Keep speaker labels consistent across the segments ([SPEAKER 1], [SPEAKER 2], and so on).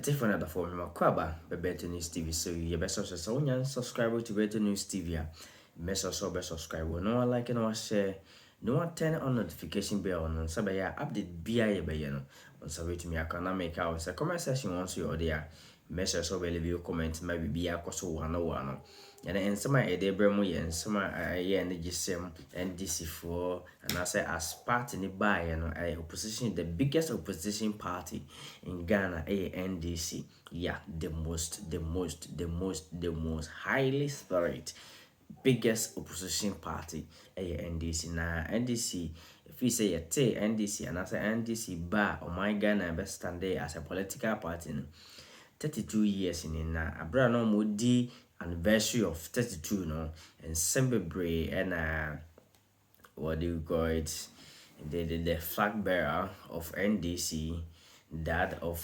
[SPEAKER 1] different other form of Kwaba, Better News TV. So you best subscribe to Better News TV. Best subscribe. No one like no share. No one turn on notification bell on Sabaya update BI bayano. On Sabay to me, I can make out a comment section once you are there. Message so leave your comment maybe be a cost one. And then some a day bremo and some NDC for and I say as party ni by a opposition, the biggest opposition party in Ghana, NDC. Yeah, the most highly spirit biggest opposition party NDC. Now NDC, if you say NDC and I say NDC bar or my Ghana best stand there as a political party 32 years in na abra no modi anniversary of 32 no and Sembebre and what do you call it, the flag bearer of NDC, that of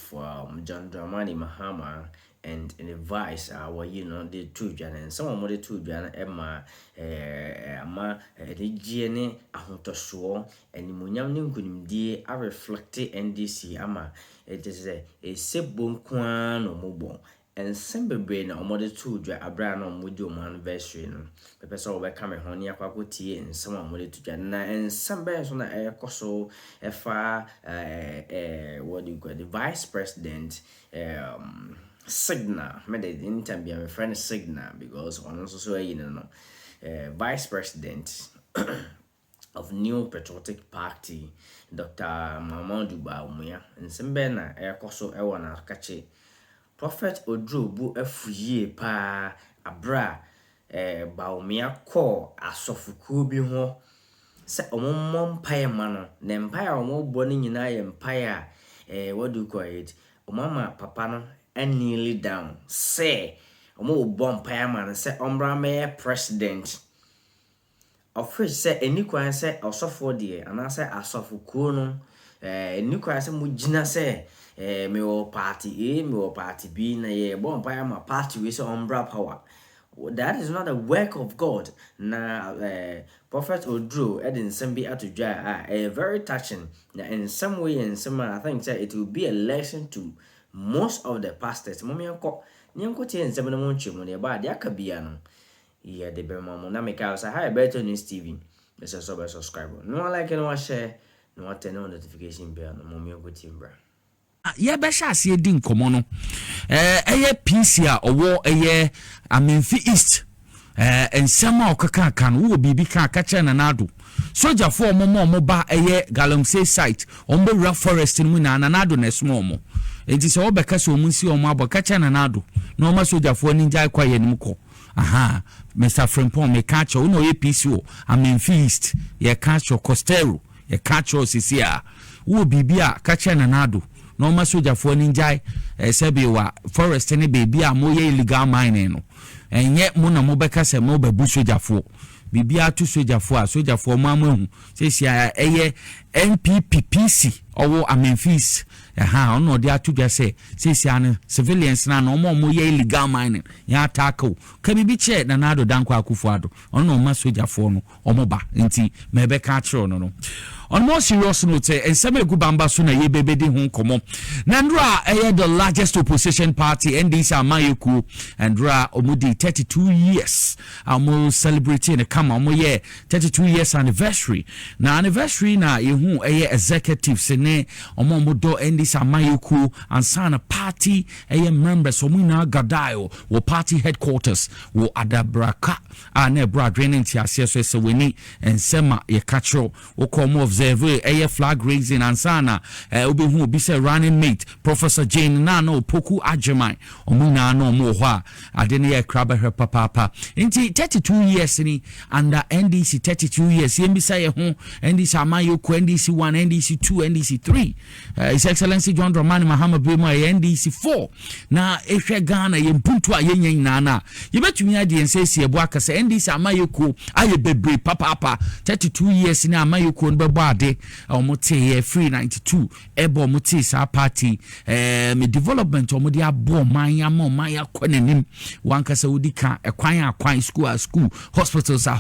[SPEAKER 1] John Dramani Mahama, and the vice the two Jan and some of the two Jan Emma the GNA Ahotoswo and Munyam Ninkunim D are reflected NDC ama it is a sebon kwan or mobile and Sembebre na omode two dra abra na omudi o anniversary no the person will come honey akwakotie and someone with to Jan and Sembe so na koso efa what do you call the vice president Signal, made the interview my friend Signal because on also vice president of New Patriotic Party, Dr. Mamadou Baumia, and Sembena Aircoso Ewana Kache. Prophet Odro bu efuye pa abra Baumia call a sofukubi ho se omom empire mano, the empire omo boni nyina empire what do you call it? Omama papa no and nearly down. Say, omo bomb man say ombra me president. Of which say any kwan say osofo de and I say asofo kuo no any kwan say mugina say me o party A me o party B na ye bomb ma party we say ombra power. That is not a work of God. Na Prophet Odro Edin Sembi Atujai very touching. Now in some way and some I think say it will be a lesson to most of the pastors. Mommy uncle nyanko tie nsem no monche mo ne ba de akabia no yeah de be mama na make out say hi Better News TV. Let's subscribe. No like no share no turn on notification bell no mommy uncle tie bra.
[SPEAKER 2] Ya be sha ase di nkomo no PC a owo Amenfi East ensem a okaka kan wo bibi kan ka che na nado soja for mo ba Galamsey site ombe ra forest mu na nado na smo mo enti se obeka so mu si omo aboka che na nado na oma soja for ninja kwa ye nim ko aha Mr. Frimpong me catch o no PC o Amenfi East ye catch o Costello ye catch o sisia wo bibi a ka che na nado no ma soja for ninja sebi wa forest ne baby a mo ye illegal mining no enye mo na mo beka se mo bebu soja for bibia to soja for mamu se sia NPPPC owo Amenfis ono de atudwa se sia ne civilians na no mo ye illegal mining ya tackle ka bibi che na nado danko akufuado ono ma soja for no omo ba nti mebe ka chiro no on more serious note and some gubamba so na ye bebedi hu komo nandra the largest opposition party NDC Amayoku and dra omudi 32 years amo celebrating the kama omo ye 32 years anniversary na yehu executive sene omo modo NDC Amayoku and sana party members omo na gadayo wo party headquarters wo adabraka na bradwen ntiase so seweni ensema ye kachro wo komo of flag raising and sana obehu obi say running mate Professor Jane Nano Poku Ajamai omuna no mo hwa adene ye kraba her papa inti 32 years ni under NDC 32 years yembisa ye ho NDC Amayoku NDC 1 NDC 2 NDC 3 His Excellency John Dramani Mahama Bema NDC 4 na ehwe Ghana ye mpuntu a yenyen nana ye betumi ade ensesi ebo akase NDC Amayoku aye bebre papa 32 years ni Amayoku no bebo ade omote free 92 ebo omote sa party me development omode abo manya kwanenim wankasa udika ekwan school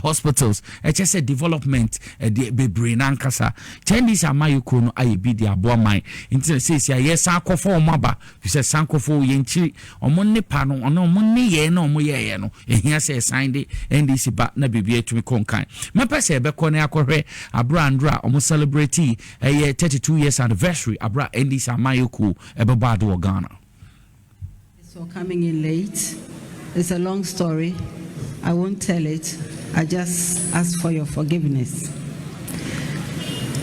[SPEAKER 2] hospitals eche se development de bebre nankasa chendis Amayoku no aye bibi di aboa man nti say yes ankofo omaba say sankofo yenchi omo nipa no ono omo ne ye na omo ye no ehia say sign de NDC ba na bibi atumi konkan mepe say be kone akohwe abra andra omo celebrate 32 years anniversary abra NDC amayoku ebebo ado Ghana.
[SPEAKER 3] So coming in late, it's a long story. I won't tell it. I just ask for your forgiveness.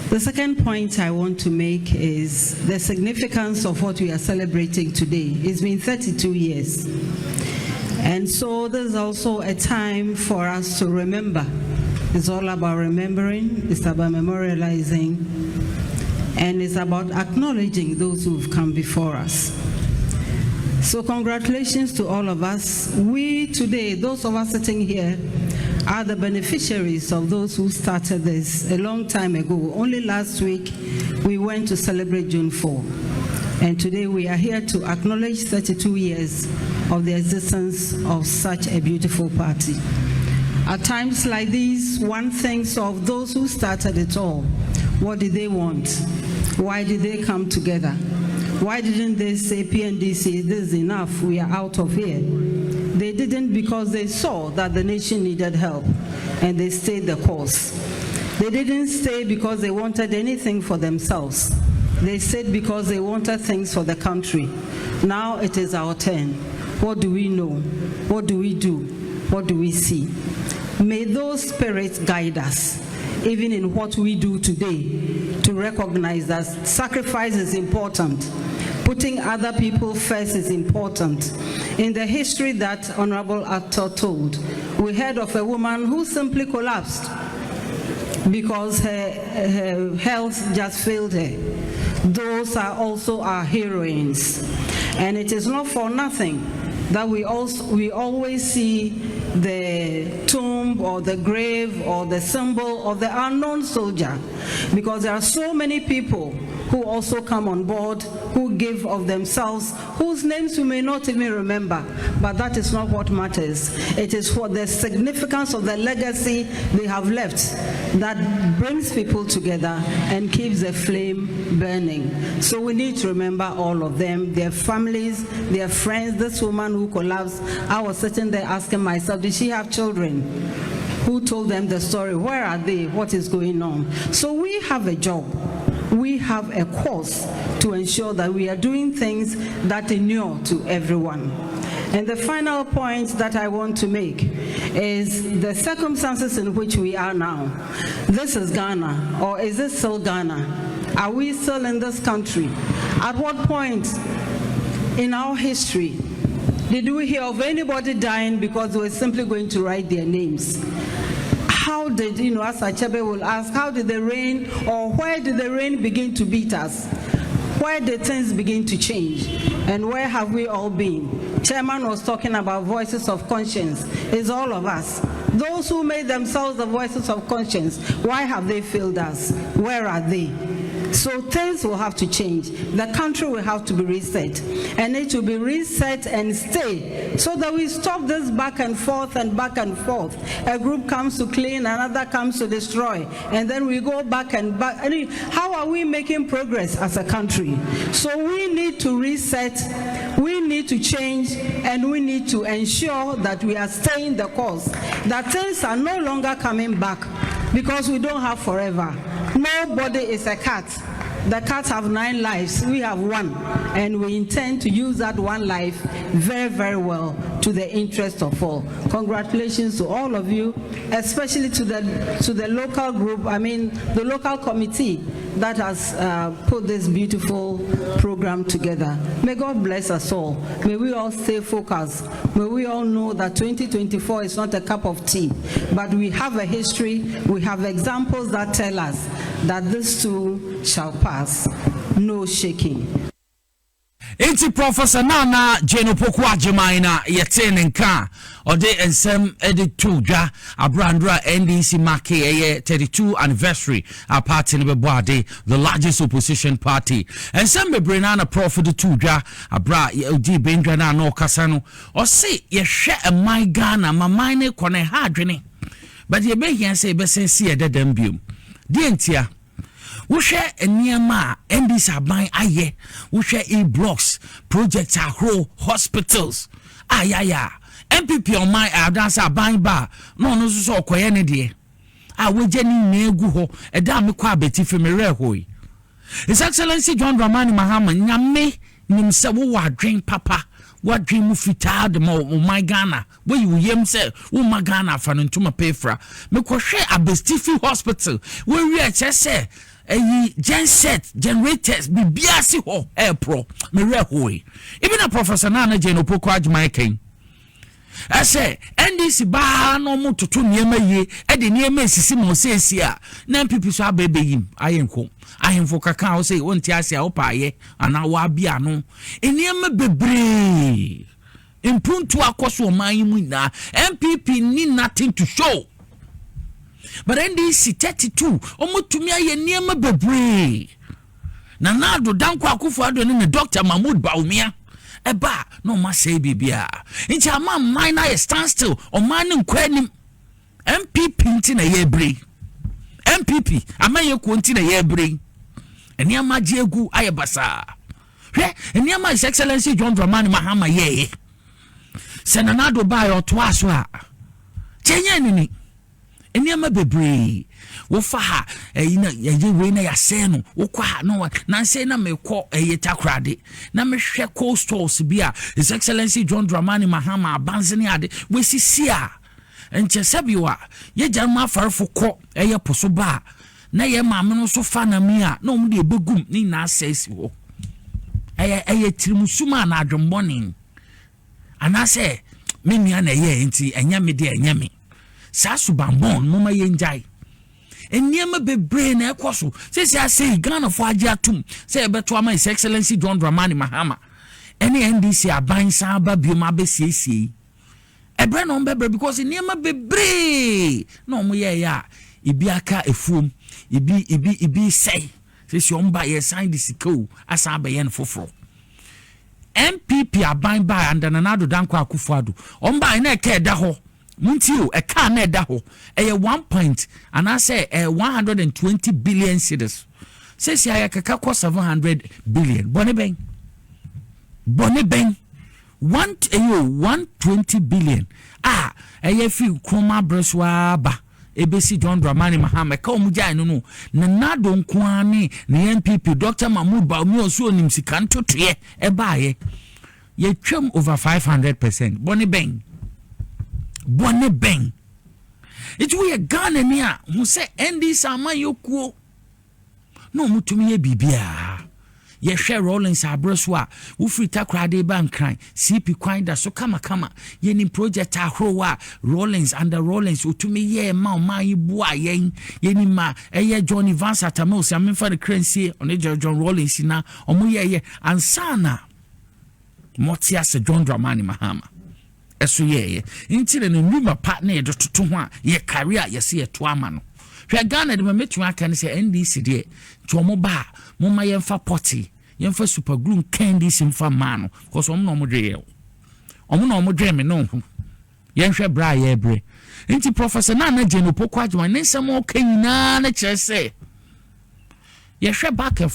[SPEAKER 3] The second point I want to make is the significance of what we are celebrating today. It's been 32 years. And so there's also a time for us to remember. It's all about remembering, it's about memorializing, and it's about acknowledging those who've come before us. So congratulations to all of us. We today, those of us sitting here, are the beneficiaries of those who started this a long time ago. Only last week, we went to celebrate June 4. And today we are here to acknowledge 32 years of the existence of such a beautiful party. At times like these, one thinks of those who started it all. What did they want? Why did they come together? Why didn't they say PNDC, this is enough, we are out of here? They didn't because they saw that the nation needed help and they stayed the course. They didn't stay because they wanted anything for themselves. They stayed because they wanted things for the country. Now it is our turn. What do we know? What do we do? What do we see? May those spirits guide us, even in what we do today, to recognize that sacrifice is important. Putting other people first is important. In the history that Honorable Actor told, we heard of a woman who simply collapsed because her health just failed her. Those are also our heroines. And it is not for nothing that we always see the tomb or the grave or the symbol of the unknown soldier, because there are so many people who also come on board, who give of themselves, whose names we may not even remember, but that is not what matters. It is what the significance of the legacy they have left that brings people together and keeps the flame burning. So we need to remember all of them, their families, their friends. This woman who collapsed, I was sitting there asking myself, did she have children? Who told them the story? Where are they? What is going on? So we have a job. We have a course to ensure that we are doing things that inure to everyone. And the final point that I want to make is the circumstances in which we are now. This is Ghana, or is it still Ghana? Are we still in this country? At what point in our history did we hear of anybody dying because they were simply going to write their names? How did, as Achebe will ask, how did the rain, or where did the rain begin to beat us? Where did things begin to change? And where have we all been? Chairman was talking about voices of conscience. It's all of us. Those who made themselves the voices of conscience, why have they failed us? Where are they? So things will have to change. The country will have to be reset. And it will be reset and stay so that we stop this back and forth and back and forth. A group comes to clean, another comes to destroy. And then we go back and back. I mean, how are we making progress as a country? So we need to reset, we need to change, and we need to ensure that we are staying the course. That things are no longer coming back because we don't have forever. Nobody is a cat. The cats have 9 lives. We have 1. And we intend to use that 1 life very, very well to the interest of all. Congratulations to all of you, especially to the local group, the local committee that has put this beautiful program together. May God bless us all. May we all stay focused. May we all know that 2024 is not a cup of tea, but we have a history, we have examples that tell us that this too shall pass. No shaking.
[SPEAKER 2] Enti Professor Nana Jeno Poku Ajemaina yete nka ode ensem editu dwa abrandra NDC make 32 anniversary a party ne beboade the largest opposition party ensem bebre na prof de tu dwa abra odi bendwa na no kasa no o se ye hwe eman Ghana maman ne kone ha adwene but ye be hia se be sense ye dedam biom die ntia wo hwɛ nneɛma NDC aban ayɛ wo hwɛ e-blocks projects ahoro hospitals ayaya MPP on my adansa aban ba no no so okoye ne de wogye ni negu ho ɛda me kwa beti femere hoi His Excellency John Dramani Mahama nyame nim se wo wadwen papa wadwen mu fitaa de ma my Ghana where you yem se wo ma Ghana fa no ntoma pefra me kohwe Abestifi Hospital where we say genset generators bibiasi ho pro me re hoi even a Professor Nana Jane Opoko Ajman ken I say NDC ba no mo toto niema ye e de niema esisi mo sesi a na MPP so abebe yim ayenko ahemfo kaka o say wonti ase a opa ye ana wa bia no niema bebre impuntu akoso man mu na MPP need nothing to show but NDC 32 omotumi aye niema bebre na nado danko akufo ado ne Dr. Mahmoud Baumia eba no ma say bibia nti ama minor stand still o man nkwanim MPP nti na ye bre MPP ama ye ko nti na ye bre eni ama jiegu aye basa hwe eni ama His Excellency John Dramani Mahama ye senanado ba yo to aso a chenye nini eni ama bebre wo fa ha na ye we na ya se no wo kwa no na se na me ko takrade na me hwe coastals bia His Excellency John Dramani Mahama abanzene ade we sisi a enche sabiwa ye janma farfo ko poso ba na ye maame no so fa na mi a na om de begum ni na asesi ho tirimusuma na adwomboni anase me nua na ye enti enya me de enya me sa subambon moma ye njai eniema bebre na ekoso sesi ase Ghana fo age atum se ebeto ama His Excellency John Dramani Mahama ene NDC aban sa ba bioma besiesie ebre no bebre because eniema bebre no mo ye ya ibi aka efuom ibi say sesi omba ye sign the siko asa ba ye no foforo MPP aban ba andananado danko akufuado omba na eka eda ho Muntio a car na da ho a 1 point and I say 120 billion cedis says ya kaka ko 700 billion bonne bang 120 billion a fi kroma breswa ba ebesi John Dramani Mahama ka omujai no na nado nkoane na MPP Dr. Mahmoud Baumia so onim sika ntotoye e baaye ye twam over 500% bonne bang it we a Ghana ni a who say NDC ama yokuo no mutumi ye bibia ye hwe Rollins abreso a wo free takrade ban kran CP kwan da so kama ye ni project ahro a Rollins under Rollins utumi ye ma yi bua ye ni ma eye Johnny Vance atamo se amfa the crancy on John Rollins na omo ye ansana motia se John Dramani Mahama eso ye ntire no numa partner ye dototo ho a ye career ye se ye to ama no hwe Ghana de metu aka ne se NDC de to mo ba mo ma ye mfa potty ye mfa super glue candy simfa ma no cause omo no mo dwe ye omo no mo dwe me no ye hwe bra ye bre nti Professor Nana Jane Opoko Ajman ne nsem o kanyina na kire se ye hwe back and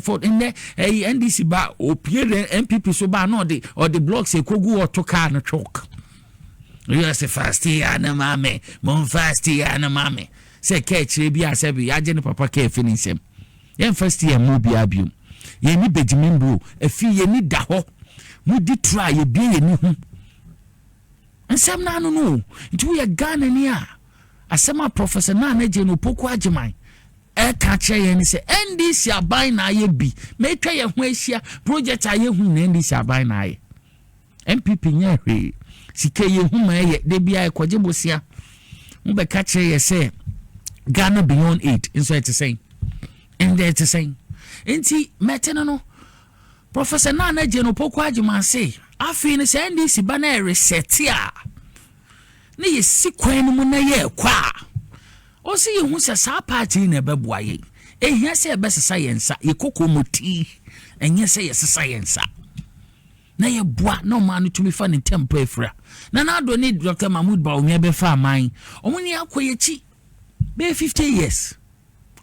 [SPEAKER 2] forth in the NDC ba opie MPP so ba no de or the blocks e kogu otoka na chok you say fast here na mame mon fast here na mame say kechire bi asabi age ne papa ka finisem ye fast here mo bi abium ye ni bejimin bro afi ye ni da ho mu di try ye bi ye ni hu nsem na no nti we Ghana ni a asema Professor Nana Jane Opoko Ajman catch ye ni say NDC aban na ye bi metwa ye ho ahia project aye hu na NDC aban na ye MPP nya hwe sike ye hu ma ye de bia ekoje bosia mu be catch ye say Ghana beyond 8 inso it say and there to say enti metene no Professor Nana Jane Opoko Ajman say afi ni say NDC ba na reset a na ye sikwan mu na ye kwa o si ye hu se sa party na beboa ye ehia se be sesa yensa ye kokomoti enye se ye sesa yensa na ye boa na ma no tumi fa ne tempo efra na na do ni Dr. Mahmoud Baumia be fa man omuni akoyechi be 50 years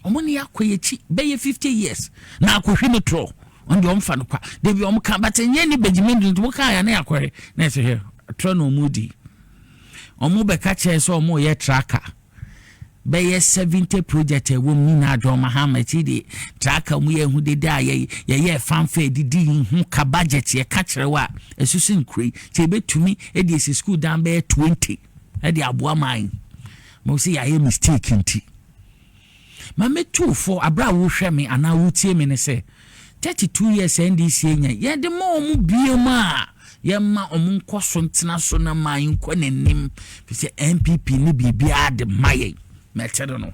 [SPEAKER 2] omoni akoyechi be 50 years na akohwe no tro on the omfa no kwa de bi omka but enye ni Benjamin nto ka ya na yakore na se he tro no mudi omo be ka che so omo ye tracker be 70 project e wo mi na adwo mahama ti de tracker mu ye hu de da ye fanfa didi hu ka budget ye ka kire wa esusu nkuri ti betumi e de school down be 20 e de aboa man mo si ya ye mistake nti mame 24 abra wo hwe me ana wo tie me ne se 32 years NDC nya ye de mo mu biema ye ma omun koso ntena so na man ko nanim se MPP ni bibia de maye metedo no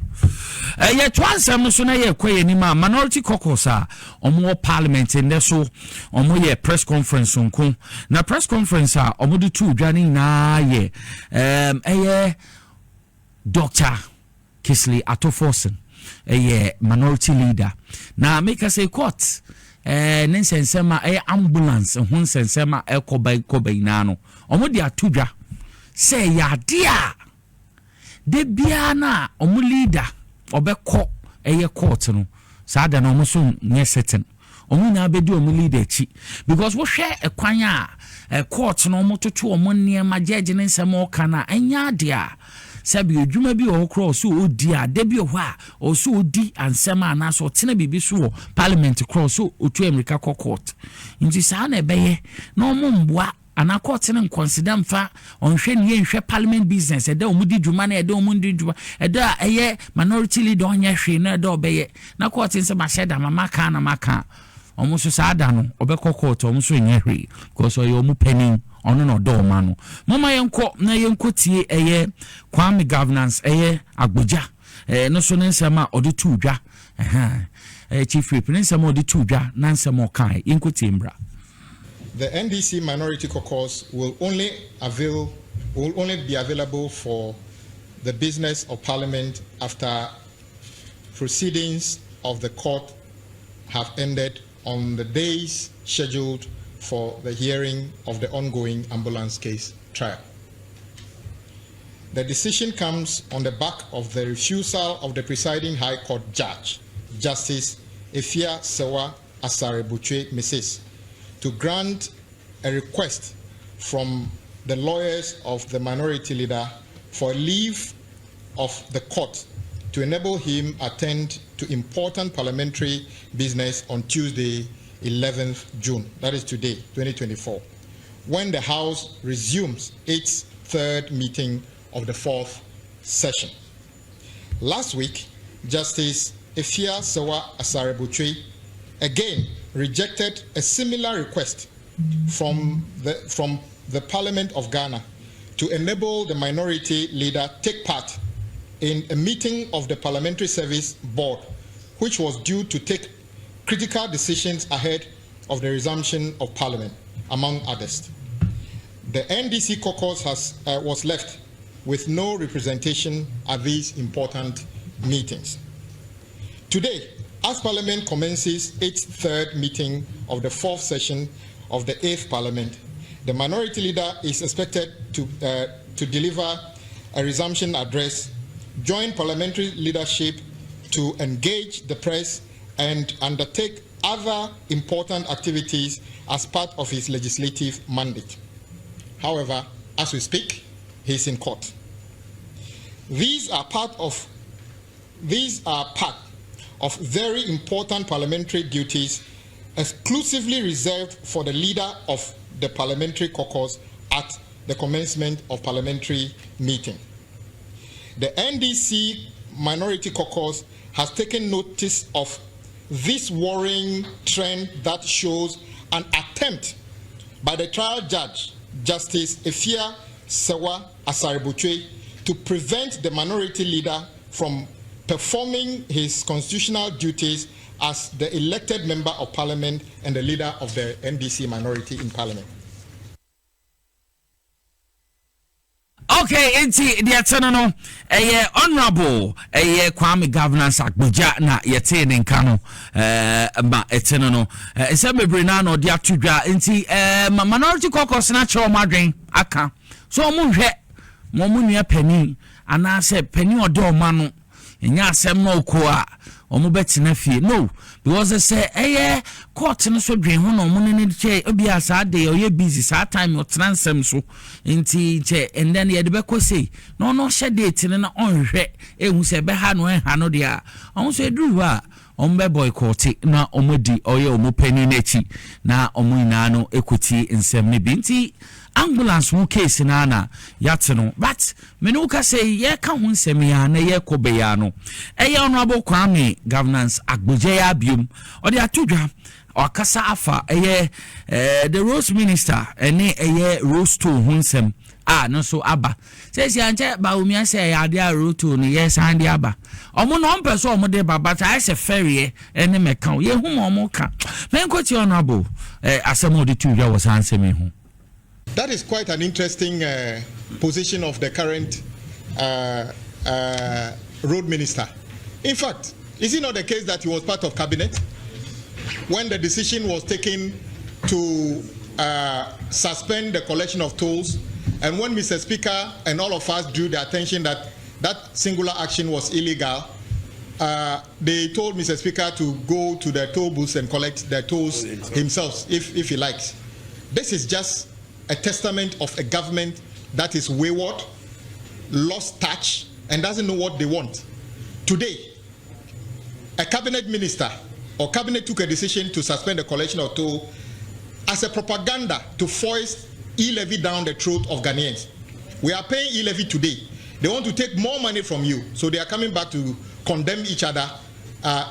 [SPEAKER 2] ye twansam so na ye kwaye ni ma minority caucus a omo parliament inde so omo ye press conference nko na press conference a omo de tu dwane na ye Dr. Kisley Atoforsen minority leader na make us a court nensensema ambulance ho nsensema kobai na no omo de atudwa say ya dia de bia na omo leader obekọ court no sada na omo so nye certain omo na abedi omo leader chi because wo hwe ekwan a court no omo toto omo niema judge nensema okana anya dia sabi odwuma bi o cross so odi a de bi ho a o so odi ansema na so tena bibi so parliament cross so otu America court nti sa na ebeye na omo mboa ana court ne consider mfa onhwe ne nhwe parliament business eda omudi dwuma na eda omudi dwuma eda eye minority leader onye hwe na eda obeye na court nse ma sheda mama ka na maka omo so sa ada no obekọ court omo so nye hwe because oyo omo penin ono no do ma no mama yenko na yenko tie eye kwame governance eye agboja no so nsema odi tu dwa chief whip nsema odi tu dwa na nsema kai yenko tie mbra.
[SPEAKER 4] The NDC minority caucus will only be available for the business of parliament after proceedings of the court have ended on the days scheduled for the hearing of the ongoing ambulance case trial. The decision comes on the back of the refusal of the presiding High Court judge, Justice Efia Sewa Asarebuche Mrs., to grant a request from the lawyers of the minority leader for leave of the court to enable him attend to important parliamentary business on Tuesday, 11th June, that is today, 2024, when the House resumes its third meeting of the fourth session. Last week, Justice Efia Sewa Asarebuche again rejected a similar request from the Parliament of Ghana to enable the minority leader take part in a meeting of the Parliamentary Service Board, which was due to take critical decisions ahead of the resumption of Parliament, among others. The NDC caucus was left with no representation at these important meetings. Today, as Parliament commences its third meeting of the fourth session of the 8th Parliament, the minority leader is expected to deliver a resumption address, join parliamentary leadership to engage the press, and undertake other important activities as part of his legislative mandate. However, as we speak, he is in court. These are part of very important parliamentary duties exclusively reserved for the leader of the parliamentary caucus at the commencement of parliamentary meeting. The NDC minority caucus has taken notice of this worrying trend that shows an attempt by the trial judge, Justice Efia Sewa Asarebuche, to prevent the minority leader from performing his constitutional duties as the elected member of parliament and the leader of the NDC minority in parliament.
[SPEAKER 2] Okay, enti the atano honorable Kwame governance Agboja na yete ne nka no ma eteno no ese bebre na no de atudwa enti minority caucus na che o madwen aka so mo hwe mo nua pani ana se pani ode o ma no enya asem no ko a omo betina fie no because they say court no so dwen ho no omo ne che obi asa de oye busy sa time o transem so nti che and then ye de be ko say no hye date ne na onhwe ehu se be ha no de a omo so eduru a ombe boycott na omodi oye omo pani na chi na omo ina no ekuti nsem ne binti ambulance wo case na yate no but menu ka say ye ka ho nsem ya na ye kobe ya no honorable Kwame governance agboje ya biom odi atodwa akasa afa the Rose minister ene Rose to ho nsem no so aba says yanche ba umia say ya dia roto no yes and dia aba omo no mpeso omo de baba ta ese ferry ene meka ye hu omo ka menkoti honorable asemo de tuja was answer me hu.
[SPEAKER 4] That is quite an interesting position of the current road minister. In fact, is it not the case that he was part of cabinet when the decision was taken to suspend the collection of tolls, and when Mr. Speaker and all of us drew the attention that that singular action was illegal, they told Mr. Speaker to go to the toll booths and collect the tolls himself if he likes. This is just a testament of a government that is wayward, lost touch, and doesn't know what they want. Today, a cabinet minister or cabinet took a decision to suspend the collection of toll as a propaganda to foist e-levy down the throat of Ghanaians. We are paying e-levy today. They want to take more money from you, so they are coming back to condemn each other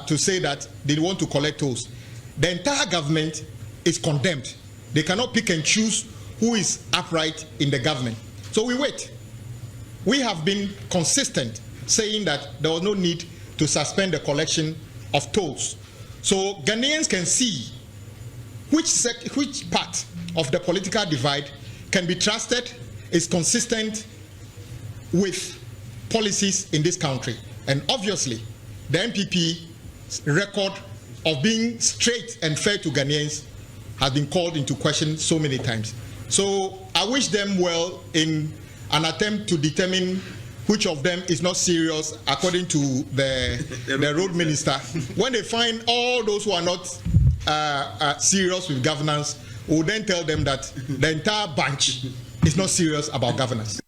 [SPEAKER 4] to say that they want to collect tolls. The entire government is condemned. They cannot pick and choose who is upright in the government. So we wait. We have been consistent saying that there was no need to suspend the collection of tolls. So Ghanaians can see which part of the political divide can be trusted, is consistent with policies in this country. And obviously, the MPP's record of being straight and fair to Ghanaians has been called into question so many times. So I wish them well in an attempt to determine which of them is not serious according to the road minister. When they find all those who are not serious with governance, we'll then tell them that the entire bunch is not serious about governance.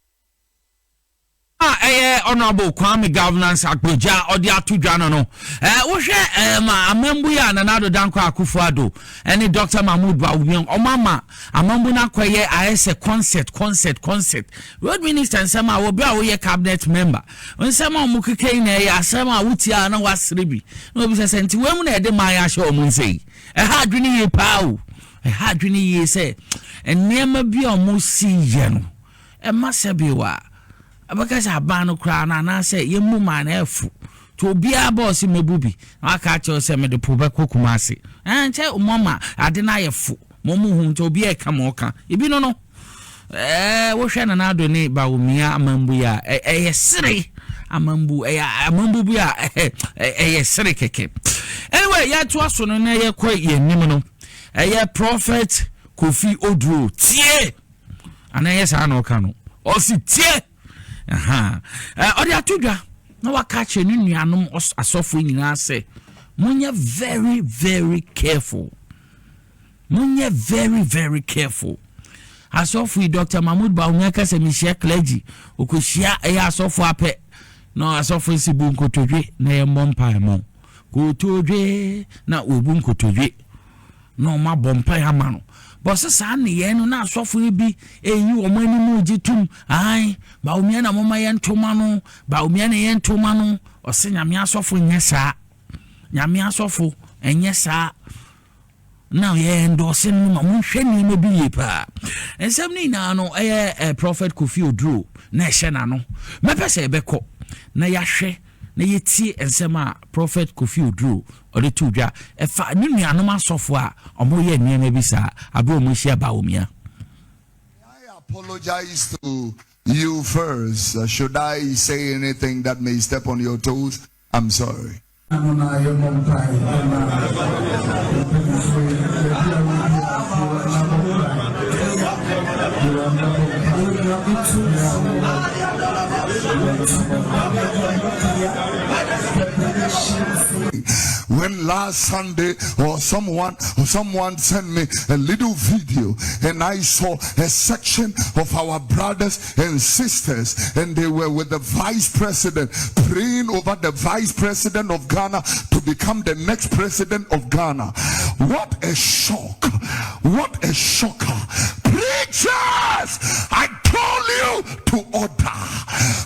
[SPEAKER 2] Honorable Kwame governance akboja odi atudwa no wo hwe ma amambu ya nanado danko akufuado ene Dr. Mahmoud Bawumia omama amambu na kwaye ayese concert road minister nsema wo bia wo ye cabinet member nsema omukeke na ya asema wutia na wasrebi no bi senti wemu na ede ma ya hye omunsei ha adwini ye paawo ha adwini ye se enema bia omusi ye no masebiwa abakasa abano kra na say yemu man efu to bia boss mebubi aka che se me de pobe kokumase enche umoma ade na yefu momu hu to bia ka mo ka ibi no wo hwe na ado ne Bawumia amambu ya yesere amambu amambu bia yesere keke anyway ya to aso no na ye kwa yenim no Prophet Kofi Oduro tie ana yesa na oka no o si tie odi atudwa na wakache ni nuanom asofo nyina se munye very very careful asofo Dr. Mahmoud Bawumia ka se mihia clergy okohia asofo ape no asofo sibu nkotodwe na ye mbompa mo kotodwe na obu nkotodwe no ma bompa ya ma no boss sa ne ye no na asofo bi eyi wo mani mu gitum ai Bawumia na mama ye ntoma no Bawumia ne ye ntoma no ose nyame asofo nyesa nyame asofo enyesa na ye endorse no ma munhwe ni ma bi ye pa ensem ni na no Prophet Kofi Oduro na ehye na no mepese ebeko na yahwe na yeti ensema Prophet Kofi Oduro ode tudwa efa ni nuanom asofo a omo ye niam bi sa abro mo hia Bawumia.
[SPEAKER 5] I apologize to you first. Should I say anything that may step on your toes? I'm sorry. When last Sunday or someone sent me a little video and I saw a section of our brothers and sisters and they were with the vice president praying over the vice president of Ghana to become the next president of Ghana. What a shock. What a shocker. Preachers, I told you to order.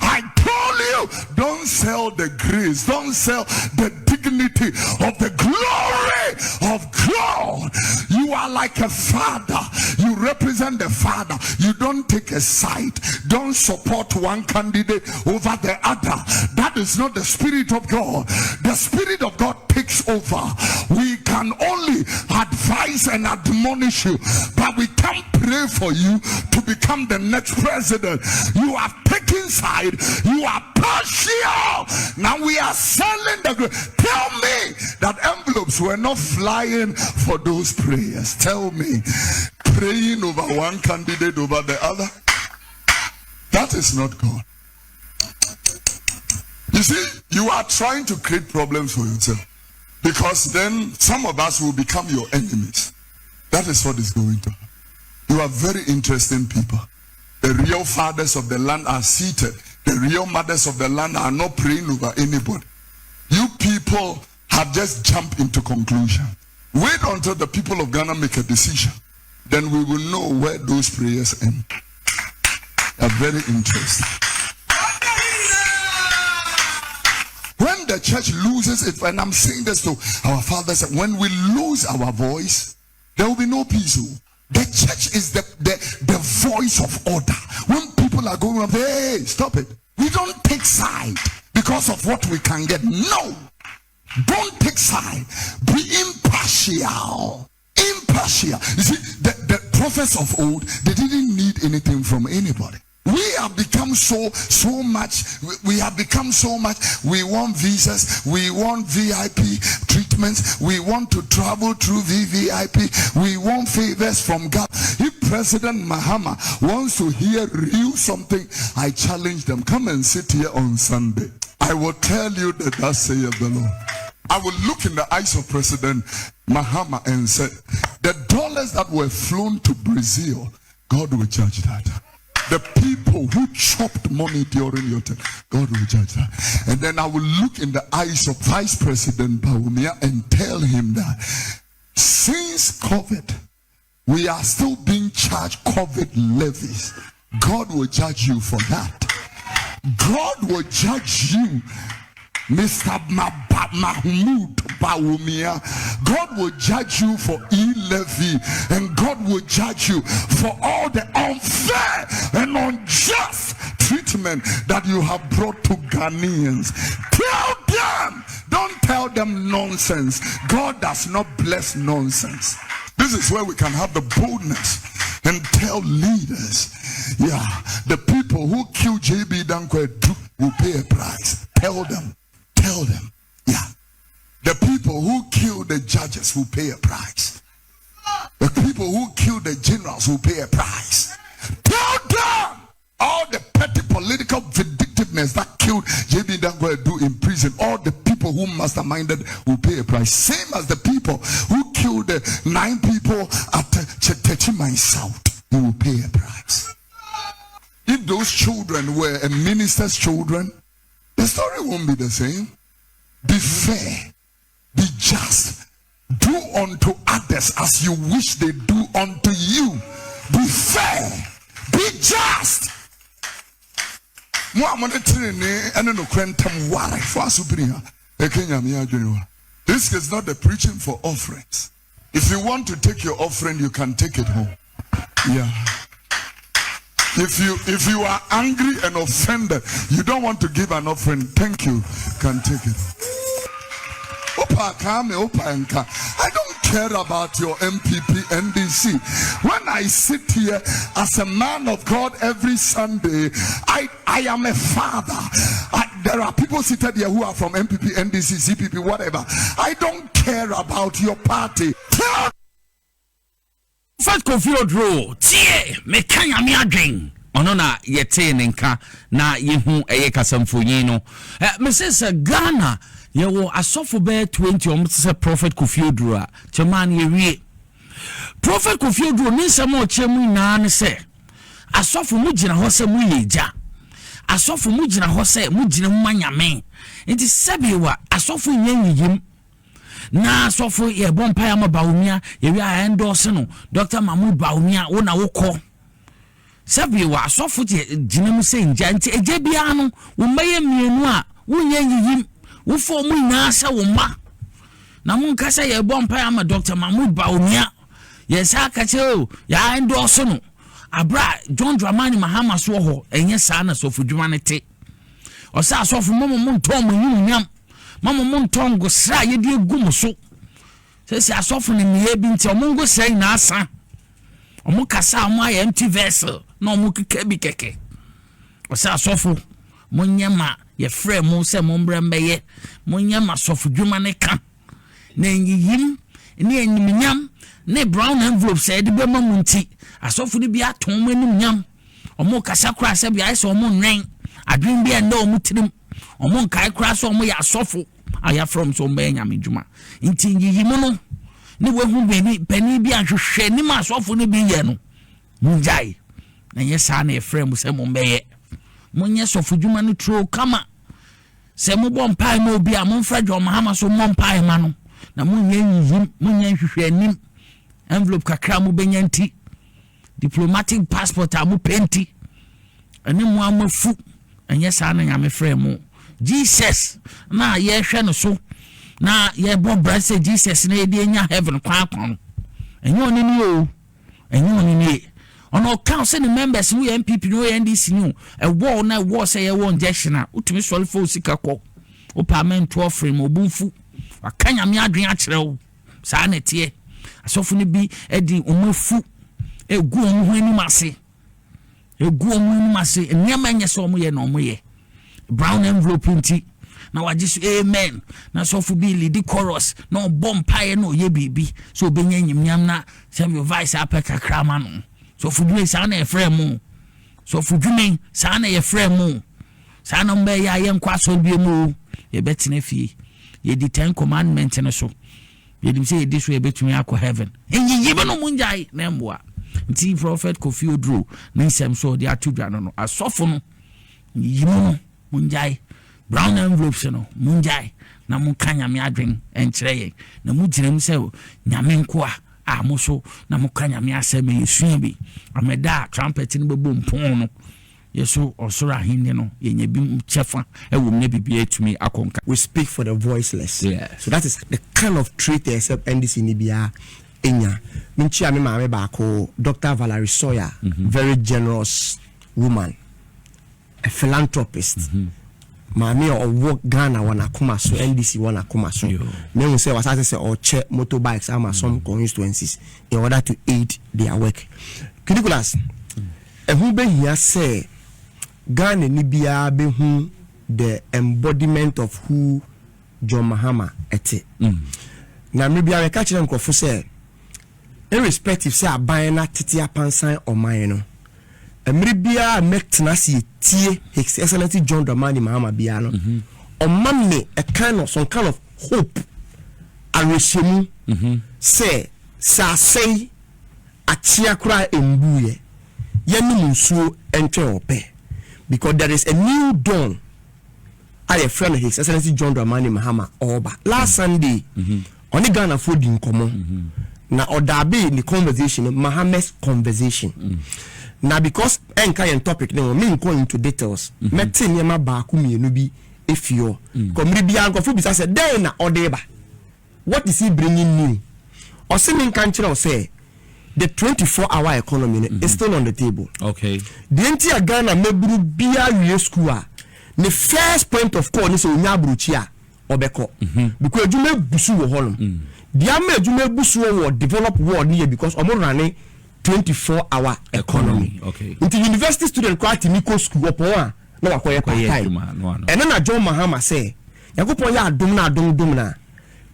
[SPEAKER 5] I told you, don't sell the grace, don't sell the dignity of the glory of God. You are like a father. You represent the father. You don't take a side. Don't support one candidate over the other. That is not the Spirit of God. The Spirit of God takes over. We can only advise and admonish you, but we can't pray for you to become the next president. You have taken side. You are partial. Now we are selling the grace. Tell me that envelopes were not flying for those prayers. Tell me, praying over one candidate over the other, that is not God. You see, you are trying to create problems for yourself, because then some of us will become your enemies. That is what is going to happen. You are very interesting people. The real fathers of the land are seated. The real mothers of the land are not praying over anybody. You people have just jumped into conclusion. Wait until the people of Ghana make a decision. Then we will know where those prayers end. They are very interesting. When the church loses it, and I'm saying this to our fathers, when we lose our voice, there will be no peace. The church is the voice of order. When people are going up, hey, stop it. We don't take side because of what we can get. No. Don't take side. Be impartial. Impartial. You see, the prophets of old, they didn't need anything from anybody. We have become so much. We have become so much. We want visas. We want VIP treatments. We want to travel through VVIP. We want favors from God. If President Mahama wants to hear real something, I challenge them. Come and sit here on Sunday. I will tell you that thus saith the Lord. I will look in the eyes of President Mahama and say, the dollars that were flown to Brazil, God will judge that. The people who chopped money during your time, God will judge that. And then I will look in the eyes of Vice President Bawumia and tell him that since COVID, we are still being charged COVID levies. God will judge you for that. God will judge you, Mr. Mahmoud Bawumia. God will judge you for e-levy, and God will judge you for all the unfair and unjust treatment that you have brought to Ghanaians. Tell them, don't tell them nonsense. God does not bless nonsense. This is where we can have the boldness and tell leaders, yeah, the people who killed JB Dankwa will pay a price. Tell them. Tell them, yeah. The people who killed the judges will pay a price. The people who killed the generals will pay a price. Tell them all the petty political vindictiveness that killed JB Dankwa in prison. All the people who masterminded will pay a price. Same as the people who killed the 9 people at Chetechimai South. They will pay a price. If those children were a minister's children, the story won't be the same. Be fair. Be just. Do unto others as you wish they do unto you. Be fair. Be just. This is not the preaching for offerings. If you want to take your offering, you can take it home. Yeah. If you are angry and offended, you don't want to give an offering, thank you, can take it. I don't care about your MPP, NDC. When I sit here as a man of God every Sunday, I am a father. There are people seated here who are from MPP, NDC, CPP, whatever. I don't care about your party.
[SPEAKER 2] First Kofi Odro, tie me kan me adwen. Ono na yete ne nka na yehu eye kasamfonyi no. Me say Ghana ye wo asofo be 20 say prophet Kofi Oduro a chairman ye wie prophet Kofi Oduro ni nsem o chemu na ne say asofo mu gina ho say mu yeja asofo mu gina ho say mu gina mu anyame enti sebewa asofo nyanyiyim na asofo ye bompa ya mabawumia ye wi a endorse no Dr. Mahmoud Bawumia wo na wokọ sebewa asofo gina mu say nja enti eje bia no wo maye mienu a wo nyanyiyim wo fo mu nyina sha wo ma na mun kasa ye bompa ya ma Dr. Mahmoud Bawumia ye sa ka che o ya endorse no abra John Dramani Mahama so ho enye saa na sofo dwuma ne te o sa sofo momo monton mo nyam mama monton go sra ye die gu mo so se asofo ne miye bi nti o mongo sai na asa o mo kasa mo aye empty vessel na o mo keke bi keke o sa sofo mo nyama ye frɛ mo se mo mbrembeye mo nyama sofo dwuma ne ka na enyiyim ne enyiminyam ne brown envelope say de be mamunti asofo ni bi aton mo anim nyam omo kasa kura se bi aso omo nwen adwen bi enda omo tirim omo nkai kura so omo ya asofo aya from so mbe nyame dwuma nti yiyimo no ne wehu bi pani bi ahwehwe ni ma asofo ni bi ye no munjai na yesa na efrem se mo mbeye monye sofo dwuma no tro kama se mo bom pai ma obi a mo mfra John Mahama so mo pai ma no na monye yiyim monye hwehwe anim envelope kakra mu benyanti diplomatic passport amu penti ene mu amafu enye saa na nyame frɛ mu Jesus na ye hwɛ no so na ye bo brase Jesus na ye de nya heaven kwa enye oni ni o enye oni ni ono council members mu MPP no NDC no ewo na ewo say ye won injection a utumi sole fo sika kɔ o parliament offering obunfu wakanya me adwen a kyerɛ wo saa na tie asofo ni bi edi omafu egu omu hu mase nyama nya so omu ye na omu ye brown envelope nti na waje so amen na sofo bi lead chorus na bomb pie na oye bibi so obenya nyimnyam na sem your vice apeka krama no sofo bi sa na efrem sofo dwumen sa na efrem sa na mbe ya ye nkwa so bi mu ye betina fie ye di 10 commandment no so ye dim say ye dis way betumi akọ heaven enyi yibe no munjai na mboa nti prophet Kofi Oduro na nsem so de atudwa no asofo no yimo no munjai brown envelopes no munjai na munkanya me adwen enkyere ye na mugirem se nyame nko a mo so na mukanya me aseme yesua bi ameda trumpet ni bebo mpon no yeso osoro ahinde no yenye bi chefa ewom ne bibia etumi akonka.
[SPEAKER 6] We speak for the voiceless.
[SPEAKER 2] Yes.
[SPEAKER 6] So that is the kind of trait except NDC ni bia enya minchia me maame baako Dr. Valerie Sawyer, very generous woman, a philanthropist. Maame o Ghana wana kuma so NDC wana kuma so me who say wasase say or check motorbikes ama some constituencies in order to aid their work. Nicholas who be here say Ghana ni bia be hu the embodiment of who John Mahama ete. Na me bia we ka kire nkofo say irrespective say aban na tete apansan oman no emre bia mekna si tie His Excellency John Dramani Mahama bia no oman me a kind of some kind of hope areshemu say sa say achia kra embuye yenu nsuo entwe ope because there is a new dawn at a friend of His Excellency John Dramani Mahama Oba last Sunday on the Ghana food in common na odabe in the conversation Mahama's conversation na because enka yen topic no me go into details meti niema ba ku mienu bi efio komri bia nkofo bi say den na odeba what is he bringing new or seeming can chira say the 24-hour economy is still on the table.
[SPEAKER 2] Okay.
[SPEAKER 6] The entire Ghana meburu bia wie school a the first point of call is onya bruchia obeko because you me busu wo holom dia me you me busu wo develop world here because omo running 24-hour economy.
[SPEAKER 2] Okay.
[SPEAKER 6] Into university student kwati miko school opo a na wakoye part time. And then John Mahama say yakopon ya adom na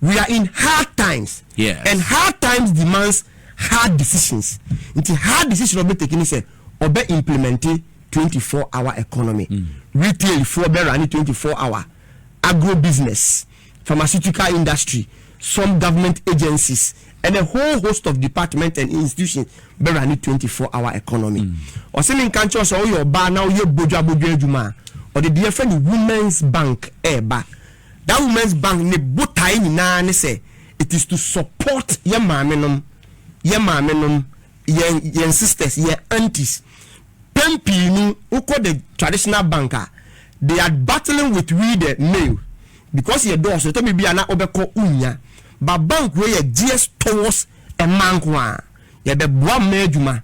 [SPEAKER 6] we are in hard times.
[SPEAKER 2] Yes.
[SPEAKER 6] And hard times demands hard decisions. Into hard decision obe taking say obe implementing 24-hour economy. Retail for be running 24-hour, agro business pharmaceutical industry, some government agencies, and a whole host of departments and institutions be running 24-hour economy. Or saying country so your bar now your boja juma or the dear friend Women's Bank ba. That Women's Bank ne botai ni na ne say it is to support your mamenum, your sisters, your aunties. Pempinu uko the traditional banker, they are battling with we the male because your door so to me be an obeko unya. But bank where you DS towards a man kwa you be boa mejuma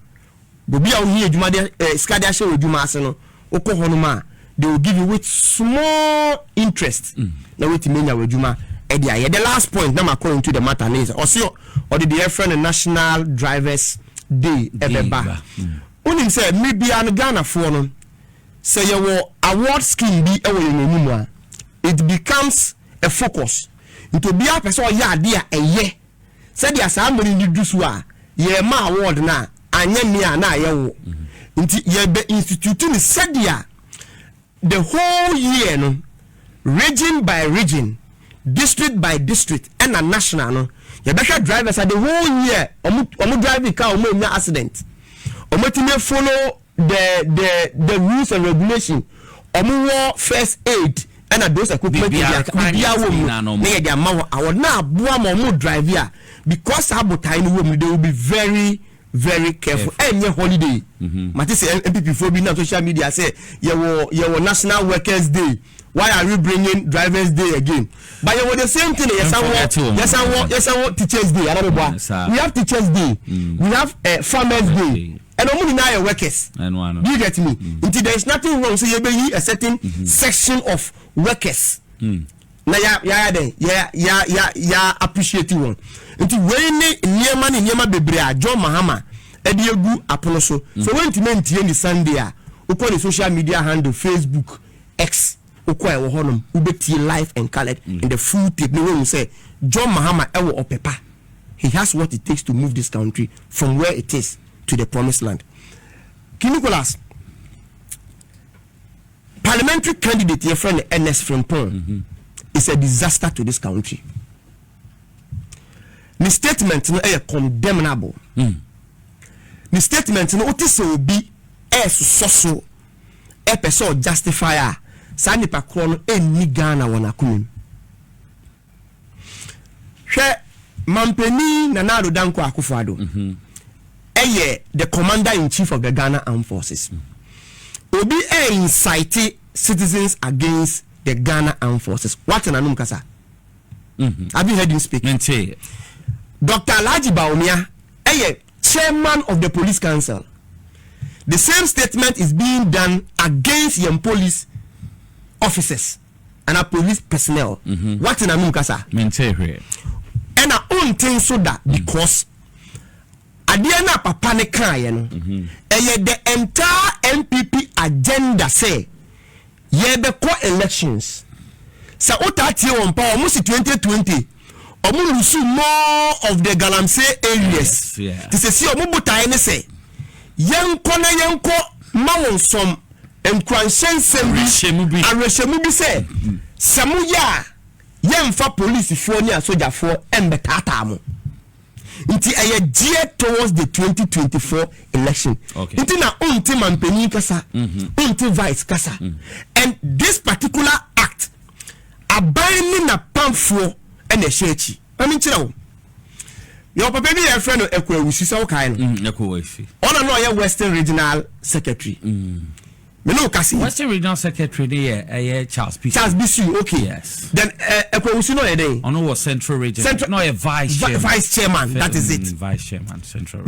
[SPEAKER 6] bobi a here juma de skadia she juma ase no oko honoma they will give you with small interest na wait menya juma e dia the last point na according to the matter is also or the friend National Drivers Day ebeba unim say maybe an Ghana for no say your award scheme be e wo it becomes a focus into be a person ya dia eye said ya somebody ni dusu a ye ma award na anya mi na ye wo nti ye be institute ni said ya the whole year no region by region district by district and a national no ye be drivers at the whole year omu drive car omu nya accident omu ti me follow the rules and regulation omu wo first aid and those equipment they are drive because they will be very very careful. Any holiday Mati say MPP for being on social media say your National Workers Day, why are we bringing Drivers Day again? But you the same thing. Yes, I want Teachers Day. We have Teachers Day, we have Farmers Day. And only now workers. Do you get me? Until there is nothing wrong. So you be a certain section of workers. Na ya appreciate one. Until when nyema bebre John Mahama ediegu apono so. So when timenti in the Sunday uko the social media handle Facebook X uko e wo honom ubeti live and colored in the full tape. No one say John Mahama ewo opepa. He has what it takes to move this country from where it is to the promised land. Nicholas, parliamentary candidate, your friend Ernest Frimpong, is a disaster to this country. The statement is condemnable. The statement is be so a person justifier. Sani pakron eni Ghana wanakunim. She Mampeni Nanado Danko Akufo-Addo. The commander-in-chief of the Ghana Armed Forces. Obi incite citizens against the Ghana Armed Forces. What an anumkasa. Have you heard him speak? Dr. Alhaji Bawumia, chairman of the police council. The same statement is being done against young police officers and a police personnel. What an anumkasa. And I own things so that because Adiana papa ne kan no the entire MPP agenda say ye be ko elections sa otati on pa almost 2020 omu lusu more of the Galamsey areas this is omu botai ne say yenko ma won som enkwanshen sembi areshemu bi say samu ya yemfa police fo ni asoja fo embetata mo Inti a year towards the 2024 election. Inti na unti mampeni kasa, unti vice kasa. And this particular act, abaining na pamfo and a shechi. I mean, your papa be a friend of Ekwe Wusisa kind. On a Western Regional Secretary. Western Regional Secretary Charles B. Charles B. Okay. Yes. Then Ekwe Wusino a day. On was Central Region. No, a vice chairman. That is it. Vice chairman Central.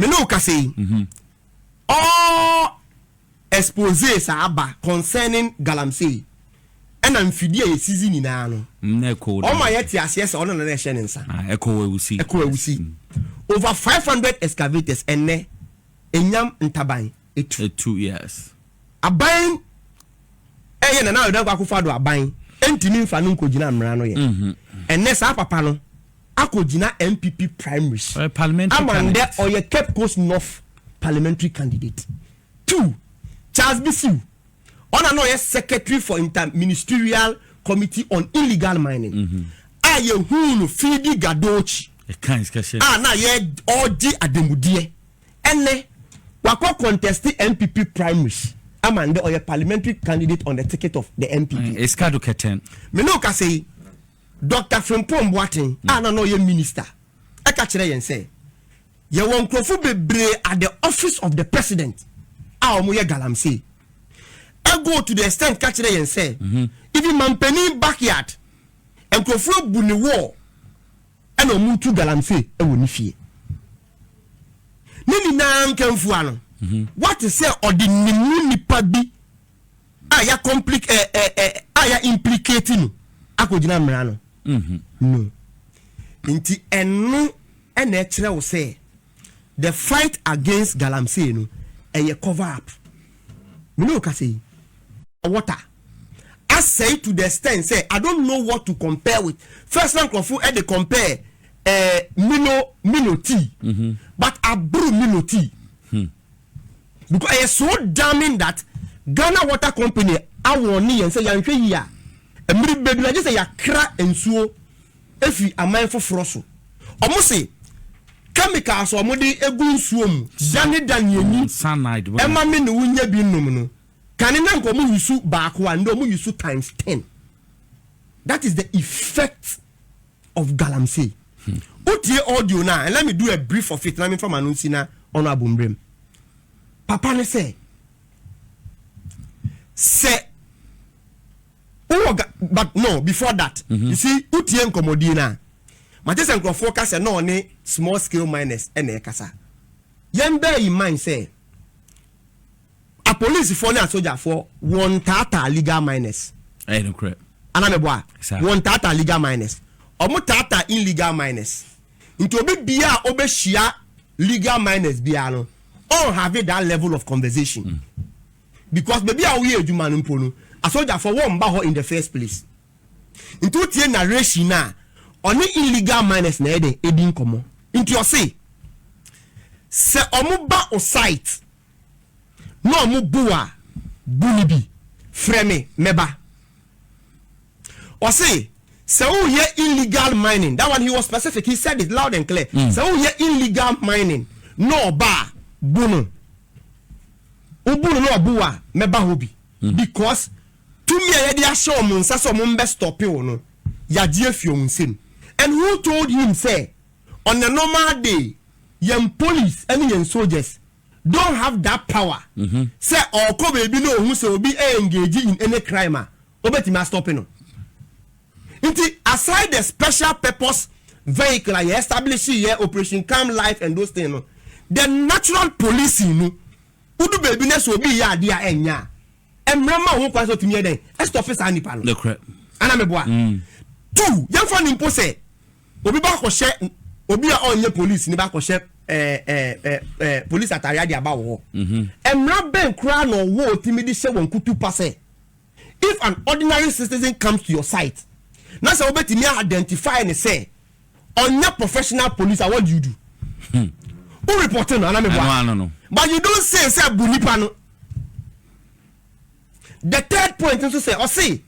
[SPEAKER 6] All exposes are concerning Galamsey. And I'm feeding a season in Ano. All my yes, on an election in San. Ekwe over 500 excavators and Enyam and Tabai. 2 years. Abain na na oda Akufo-Addo abain entimi mfa no nkogina mra no ye enne sa papa no akogina MPP primaries parliamentary candidate or ye Cape Coast North parliamentary candidate 2 Charles Bisiu ona no ye secretary for interministerial committee on illegal mining a ye hunu fidi gadochi na ye odi ademudie ene wakọ contest MPP primaries amande or a parliamentary candidate on the ticket of the MPP
[SPEAKER 2] eskado keten
[SPEAKER 6] me no ka say Dr. Frimpong Boateng na no ye minister e ka kire yen say ye won krofo bebre at the office of the president a omo ye galamsey I go to the extent catch there and say, even Mampeni backyard and Krofo Buni war and no mutu galamsey and woni fie. Nini na nkenfuano. What is say or the nipa bi aya aya implicating akojina mrano. No. Inti enu ene kire wo say the fight against galamsey no eye cover up. Me no ka say water. I say to the extent say I don't know what to compare with. First time Kofu they compare Mino tea, but I brew Mino tea because it's so damning that Ghana Water Company I want and say yanhwe here. A miri baby like just say ya cra ensuo efi amanfo froso. Omo say chemicals omo de egu nsuo mu. Dan yeni. Cyanide. Ema me no wunya bi nnum no. Kanina nkomu yusu baako and omo yusu times 10. That is the effect of galamsey. Utie audio now and let me do a brief of it. Let me from Anunsi on Abumbrem. Papa ne say but no, before that, you see, utie nkomodi na. Matese nkrofo ka say no ne small scale miners ene kasa. Yen bear in mind say a police for na soldier for one tata legal miners.
[SPEAKER 2] Eh no correct.
[SPEAKER 6] Anameboa. One tata legal miners. Omo tata illegal miners. Into obi bia obehia legal miners bia no. All have that level of conversation. Because maybe a we adwuma no mpo no. A soldier for one ba ho in the first place. Into tie narration na oni illegal miners na edin komo. Into you say omo ba o site no omo bua bunibi frame meba. Or say oh yeah illegal mining. That one he was specific. He said it loud and clear. Oh yeah illegal mining. No ba bunu. Ubunu no bua meba hobi. Because to me I dey show mun sa so mun be stop you no. Ya die fiom nsem. And who told him say on a normal day young police and young soldiers don't have that power. Say or ko baby no who say obi engage in any crime. Obeti ma stop no. Aside the special purpose vehicle I establish here operation calm life and those things, the natural policing no udu baby ness will be ya dia enya emrama ho kwaso timi den stop this anipa no
[SPEAKER 2] correct
[SPEAKER 6] ana meboa two yan fa nimpo say obi ba ko she obi a onye police ni ba ko she police atare dia ba wo emra ben kra no wo timi di she won kutu passe. If an ordinary citizen comes to your site now say obeti me identify and say on your professional police what do you do? Who reporting no
[SPEAKER 2] no.
[SPEAKER 6] But you don't say bunipa no. The third point is to say or say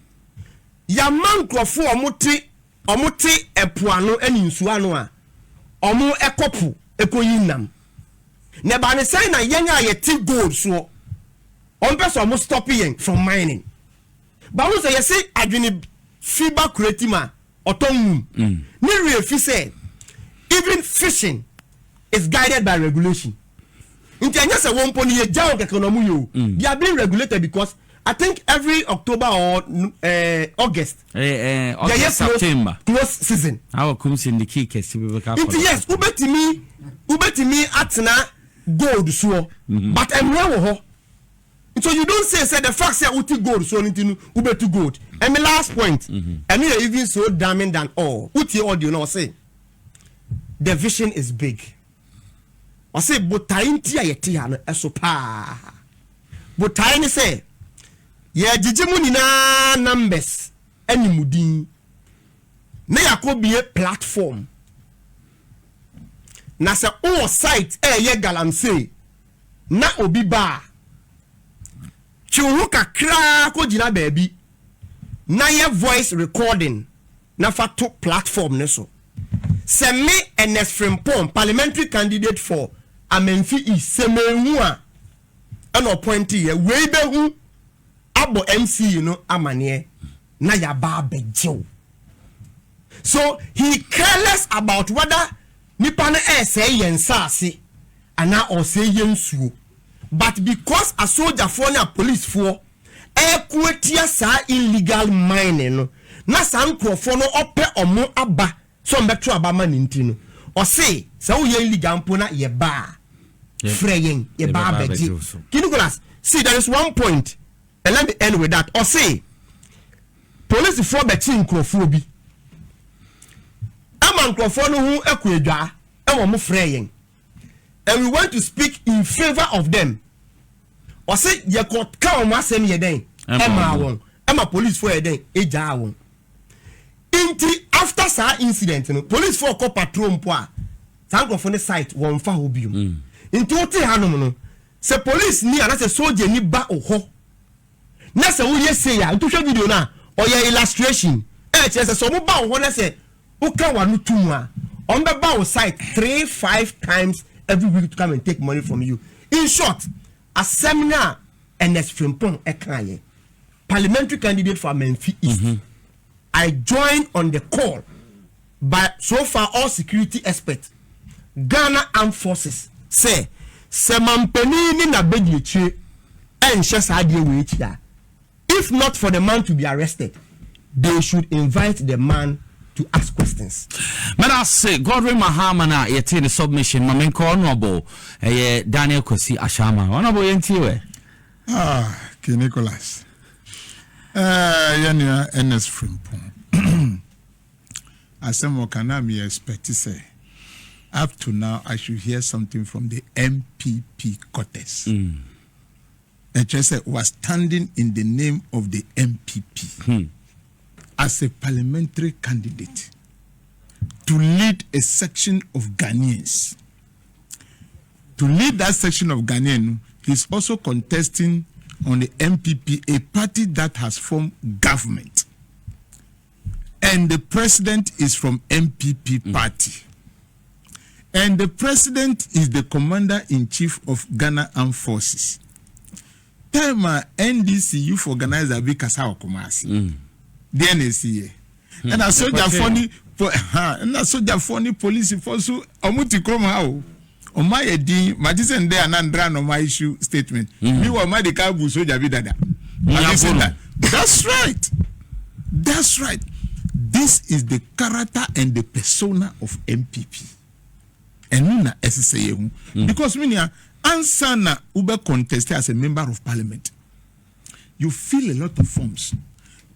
[SPEAKER 6] ya man krofo omuti epuano eni nsuano a omu ekopu ekoyinam ne ba ne say na yenya ye ti gold so on person omu stop yen from mining. But we say you say adwini fiber creatima otonum ni refi say even fishing is guided by regulation. Inti anya say one pony ye jaw kekonomu yo they are being regulated because I think every October or August
[SPEAKER 2] September
[SPEAKER 6] close season
[SPEAKER 2] our comes in the key case
[SPEAKER 6] inti yes ubetimi atena gold so but emre wo ho. So you don't say the fact say uti gold so nintinu ubetu gold. And my last point, and you even so damning than all. Uti audio no say the vision is big. I say botain tia yeti ano esopa. Botain say ye jijimu ni na numbers any mudin. Na yakobie platform. Na se all site ye galamsey na obi ba. Chuhu kakra ko jina baby. Na ye voice recording na fa to platform ne so se me Ernest Frimpong parliamentary candidate for Amenfi East se me hu a an appointee ye we be hu abo MC no amane na ya ba bejew. So he careless about whether nipa na say yen sase ana or say yen suo, but because a soldier for na police for kuetia sa illegal mining no na sa nkrofo no ope omo aba so mbetro aba ma ninti no o say sa wo ye illegal mpo na ye ba freyen ye ba beji Nicholas. See, there is one point and let me end with that. O say police for beti nkrofo bi ama nkrofo no hu akuedwa e wo mo freyen, and we want to speak in favor of them. O say ye court ka o ma sem ye den Emma police for den eja won. Inti after sa incident no police for ko patrol mpo a sanko for the site won fa hobium. Inti ote hanom no se police ni ana se soldier ni ba oho na se wo ye say ya ntu hwe video na o ye illustration che se so mo ba oho na se o ka wa no tum a on be ba o site 3-5 times every week to come and take money from you. In short, a seminar Ernest Frimpong Ekaye, parliamentary candidate for Menfi East. I joined on the call by so far all security experts. Ghana Armed Forces say Semampeni ni na bedieche and Shasadi wait here. If not for the man to be arrested, they should invite the man to ask questions.
[SPEAKER 2] But I say, Godwin Mahamana, you take the submission, Mamenko Honorable, Daniel Kosi Ashama. Honorable Yentiwe.
[SPEAKER 7] Nicholas. Yanya Ernest Frimpong. Asemo kana me expect to say. Up to now, I should hear something from the MPP quarters. And just was standing in the name of the MPP. As a parliamentary candidate to lead a section of Ghanaians. To lead that section of Ghanaians, he's also contesting on the MPP, a party that has formed government. And the president is from MPP party. And the president is the commander-in-chief of Ghana Armed Forces. Time NDC youth organizer because how Kumasi. The NDC. And I saw that funny, and I saw that funny police force. Omuti kroma how. On my edin, Madison there and Andran on my issue statement. Me wa my dekabu so jabi dada. That's right. That's right. This is the character and the persona of MPP. And Nuna SSA because minia ansana ube contested as a member of parliament. You fill a lot of forms.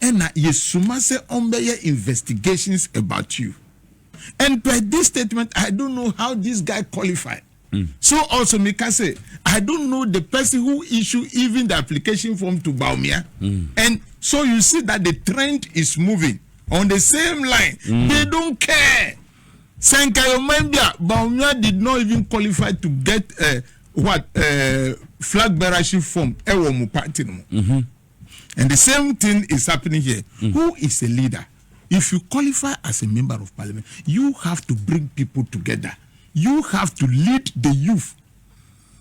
[SPEAKER 7] And yesumase ombeye investigations about you. And by this statement, I don't know how this guy qualified. So also Mika say, I don't know the person who issued even the application form to Baumia. And so you see that the trend is moving on the same line. They don't care. Senkayo Membia, Baumia did not even qualify to get flag bearership form. And the same thing is happening here. Who is a leader? If you qualify as a member of parliament, you have to bring people together. You have to lead the youth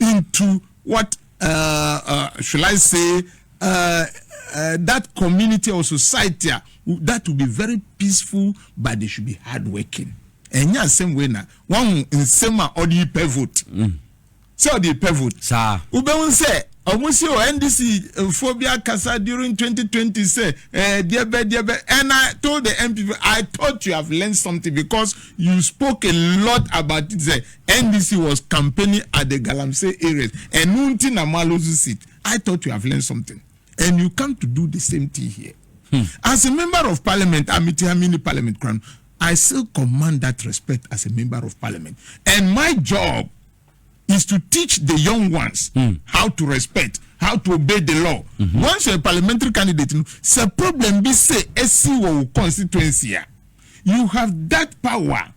[SPEAKER 7] into what, shall I say, that community or society that will be very peaceful, but they should be hardworking. And yeah, same way now. One in same or the pivot. So the pivot. Sir. Ube say. Almost your NDC phobia kasa during 2020 say dear bed, and I told the MP I thought you have learned something because you spoke a lot about it. Say NDC was campaigning at the Galamsey areas and Nunti Namalozu seat. I thought you have learned something, and you come to do the same thing here. As a member of parliament, mini parliament crown, I still command that respect as a member of parliament, and my job is to teach the young ones how to respect, how to obey the law. Once you're a parliamentary candidate, it's a problem be say SC constituency. You have that power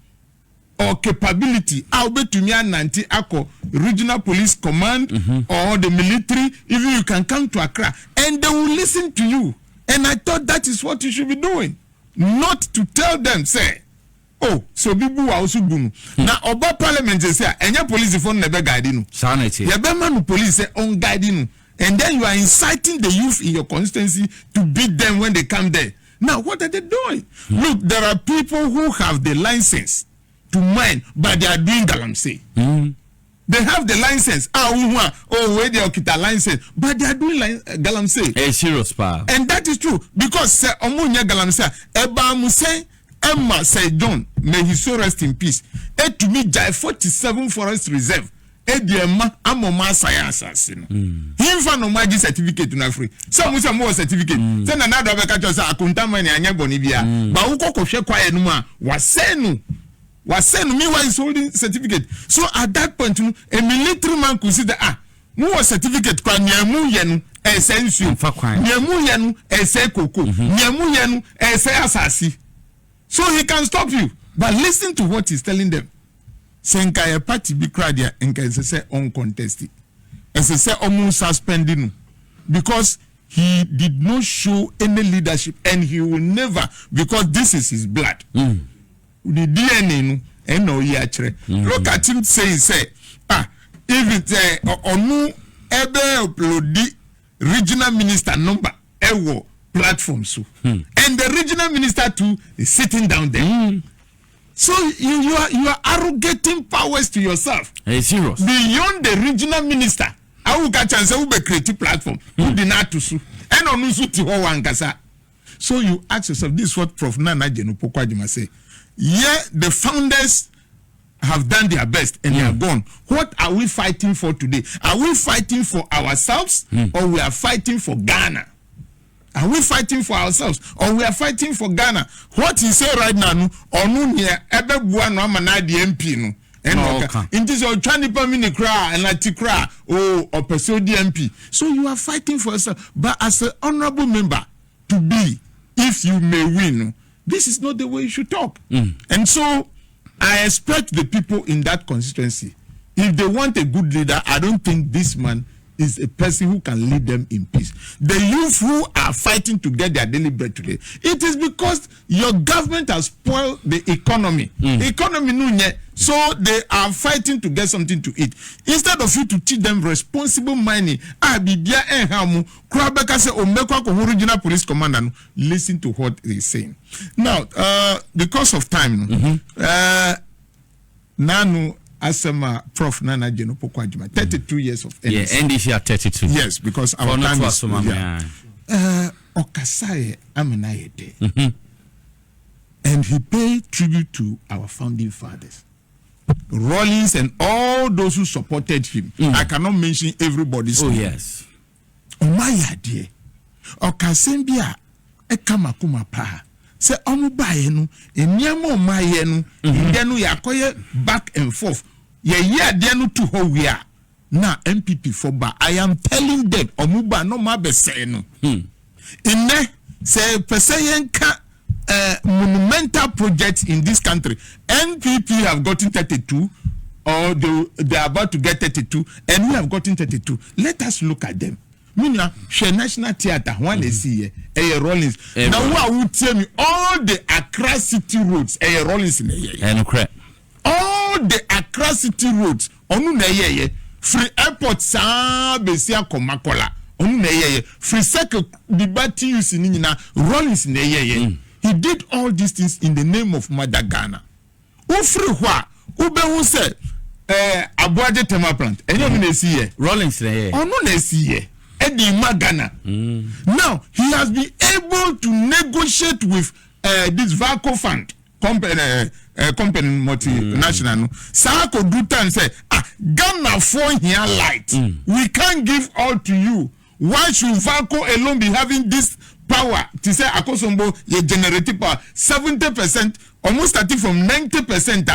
[SPEAKER 7] or capability. I'll bet to me Nanti Ako regional police command or the military, even you can come to Accra and they will listen to you. And I thought that is what you should be doing. not to tell them, say, oh, so people are also bunu. Now, about parliament, they say, and your police phone never guiding you.
[SPEAKER 2] Sanity.
[SPEAKER 7] Your man police say, on guiding you. And then you are inciting the youth in your constituency to beat them when they come there. Now, what are they doing? Look, there are people who have the license to mine, but they are doing galamsey. They have the license. Where they okita license, but they are doing galamsey.
[SPEAKER 2] A serious power.
[SPEAKER 7] And that is true because omunya galamsey. Eba Muse Emma say John, may he so rest in peace. To me, Jai 47 Forest Reserve. Ediema amoma science. Him for no magic certificate na free. Some more certificate. Then another catch say akunta man anya bonibia. Ba uko kohwe kwae no a wasenu meanwhile is holding certificate. So at that point, a military man could see that more certificate kwa nyemu yenu esensu. Nyemu yenu ese koko. Nyemu yenu ese asasi. So he can stop you. But listen to what he's telling them. Senka a party be crowd and can say uncontested. As I say, almost suspending because he did not show any leadership and he will never, because this is his blood. The DNA no look at him saying, say, if it's onu ebe upload the regional minister number ewo platform so and the regional minister too is sitting down there. So you are arrogating powers to yourself.
[SPEAKER 2] Hey, serious.
[SPEAKER 7] Beyond the regional minister. I will get chance to create a platform. Who did not to sue. And on usu ti ho wankasa. So you ask yourself, this is what Prof. Nana Jenupokwadima say. Yeah, the founders have done their best and they are gone. What are we fighting for today? Are we fighting for ourselves or we are fighting for Ghana? Are we fighting for ourselves or we are fighting for Ghana? What he say right now, onu ne ebe bua no amana de MP no. It is your 20 per minute cry and like cry or pursue the MP. So you are fighting for yourself. But as an honorable member to be, if you may win, this is not the way you should talk. And so I expect the people in that constituency, if they want a good leader, I don't think this man is a person who can lead them in peace. The youth who are fighting to get their daily bread today, it is because your government has spoiled the economy. The economy nunye, so they are fighting to get something to eat. Instead of you to teach them responsible mining, original police commander, listen to what he's saying. Now, because of time, Nanu Asema Prof. Nana Jenupokwadima, 32 years of NDC.
[SPEAKER 2] Yeah, NDC are 32.
[SPEAKER 7] Yes, because our time is Okasaye Amenayete. And he paid tribute to our founding fathers. Rawlings and all those who supported him. I cannot mention everybody's name.
[SPEAKER 2] Yes.
[SPEAKER 7] Omaya die. Okasembia ekamakuma pa. Se omubaye no eniamo omaye no ndenu yakoye back and forth. Ye de no to ho we are. Na MPP for ba. I am telling them omuba no ma be say no. Inne se peseyenka monumental projects in this country. NPP have gotten 32 or they are about to get 32 and we have gotten 32. Let us look at them. Mina she National Theatre one they see Rollins. Now who would tell me all the Accra City roads Rollins in all the Accra City roads onu na ye free airport sa besia komakola onu na ye free circle debate use ni nyina Rollins na ye. He did all these things in the name of Mother Ghana. Ufri hwa ube hu se Abuaje Tema plant enyo na see ye
[SPEAKER 2] Rollins na ye
[SPEAKER 7] onu na see ye Eddie Magana. Now he has been able to negotiate with this Vaco Fund company multinational. Sako do time say Ghana for here light. We can't give all to you. Why should Vaco alone be having this power? To say Akosombo ye generative power 70%, almost starting from 90%.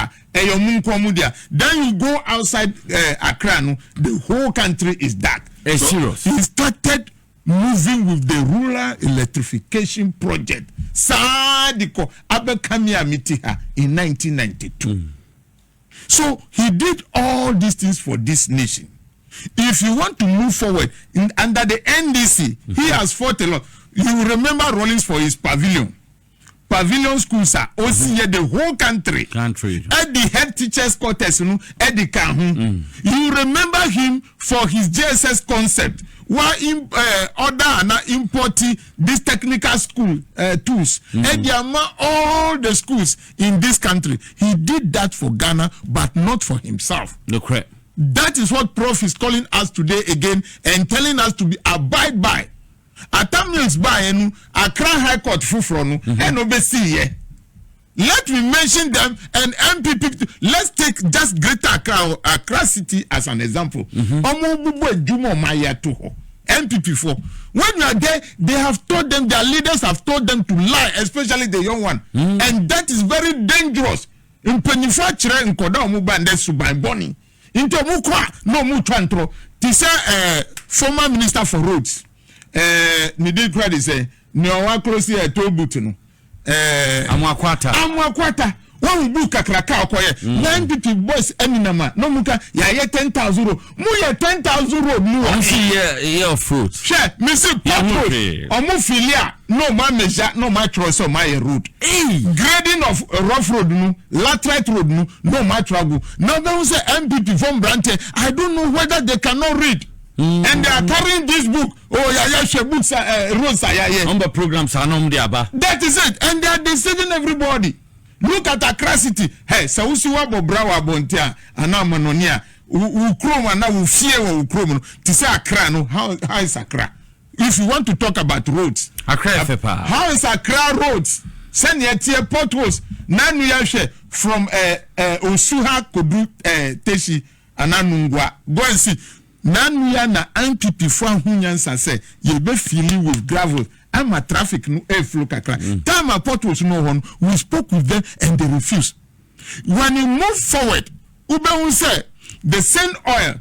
[SPEAKER 7] Then you go outside Accra, the whole country is dark.
[SPEAKER 2] So serious.
[SPEAKER 7] He started moving with the rural electrification project. Sadiko Abekamia Mitiha in 1992. So he did all these things for this nation. If you want to move forward under the NDC, he has fought a lot. You remember Rawlings for his pavilion. pavilion schools are also the whole country. At the head teachers quarters, at the Kahun. You remember him for his JSS concept. While order and importing these technical school tools. And all the schools in this country. He did that for Ghana, but not for himself.
[SPEAKER 2] No correct.
[SPEAKER 7] That is what Prof is calling us today again and telling us to be abide by. Atamils by Accra High Court Fufronu and obesi. Let me mention them and MPP. Let's take just Greater Accra City as an example. MPP4. When you are there, they have told them, their leaders have told them to lie, especially the young one. And that is very dangerous. In Penifacture in Koda Mubande Subai Bonnie. Into Mukwa, no Mutantro. This former minister for roads. Nidil Credit say, no, close here to Butino. Amwakwata. One book a kraka okoye. 90 boys eminama. No muka ya 10,000 euro. Mu ya 10,000 euro mu.
[SPEAKER 2] Year of fruit.
[SPEAKER 7] Share, Mr. Purpose. Omu filia. No my measure, no my choice or my road. Grading of rough road no, laterite road no my trouble. Now they will say MPP from Brante. I don't know whether they cannot read. And they are carrying this book. Oh yeah, she books roads yeah.
[SPEAKER 2] Number programs are no aba.
[SPEAKER 7] That is it. And they are deceiving everybody. Look at Accra City. Hey, so usiwa bobrawa bontia anamanonia. Ukroma na ufie wa ukroma. Tise Accra no. How is Accra? If you want to talk about roads,
[SPEAKER 2] Accra
[SPEAKER 7] how is Accra roads? Send your tier potholes. Nanu yashe from Osuha Kodu Teshi Ananungwa. Go and see. Nanu ya na MPP for hunyansa say you be filling with gravel. I'm a traffic no airflow kakra. Time a potholes no one. We spoke with them and they refused. When you move forward, Ube say the same oil,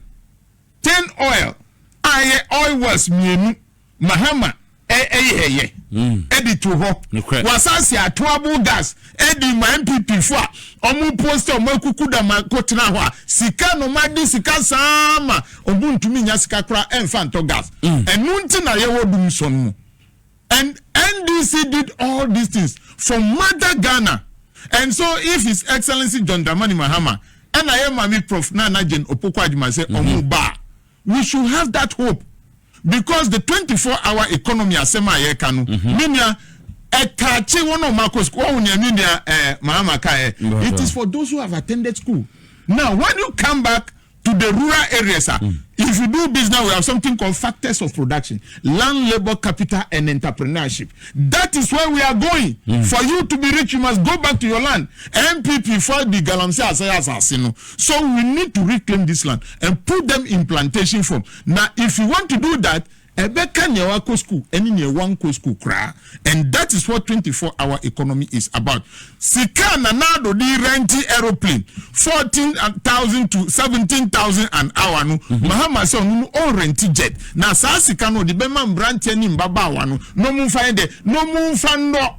[SPEAKER 7] 10 oil, aye oil was mienu. Mahama edit to ho wasasi atoabo gas edi ma MPP fo omu poster omu kukuda makotena ho sika no madi sika sama obuntumi nya sika kra enfanto gas enu nti na ye wodum so no. And NDC did all these things from Mother Ghana. And so if His Excellency John Dramani Mahama and I am Mami Prof Nana Jen Opokwadjuma say omu ba, we should have that hope. Because the 24-hour economy asema yekanu minya ekachi wono makos ko unya minya mama kae. It is for those who have attended school. Now when you come back to the rural areas, if you do business, we have something called factors of production, land, labor, capital, and entrepreneurship. That is where we are going. For you to be rich, you must go back to your land. MPP for the galamse asasino. So we need to reclaim this land and put them in plantation form. Now, if you want to do that, Ebeka Nyawako school, any Nyawanko school kra, and that is what 24-hour economy is about. Sika nanado di renti aeroplane, 14,000 to 17,000 an hour no. Mahama say no renti jet. Na sa sika no di bema mbranti ni mbaba wano. No mu find no mu fando.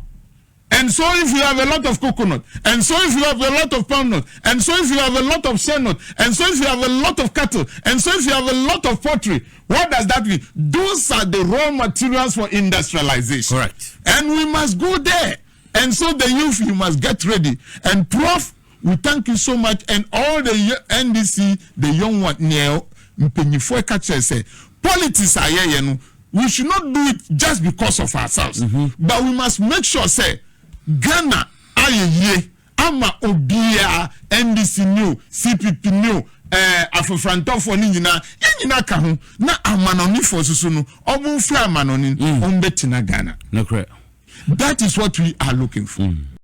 [SPEAKER 7] And so if you have a lot of coconut, and so if you have a lot of palm nut, and so if you have a lot of shea nut, and so if you have a lot of cattle, and so if you have a lot of poultry, what does that mean? Those are the raw materials for industrialization.
[SPEAKER 2] Correct.
[SPEAKER 7] And we must go there. And so the youth, you must get ready. And Prof, we thank you so much. And all the NDC, the young one, say, politics are here, we should not do it just because of ourselves. But we must make sure, say, Ghana, aye, ama obia, NDC new, CPP new, afofranto for nyina kaho na amanoni for susu obu fra amanoni on betina Ghana.
[SPEAKER 2] No correct.
[SPEAKER 7] That is what we are looking for.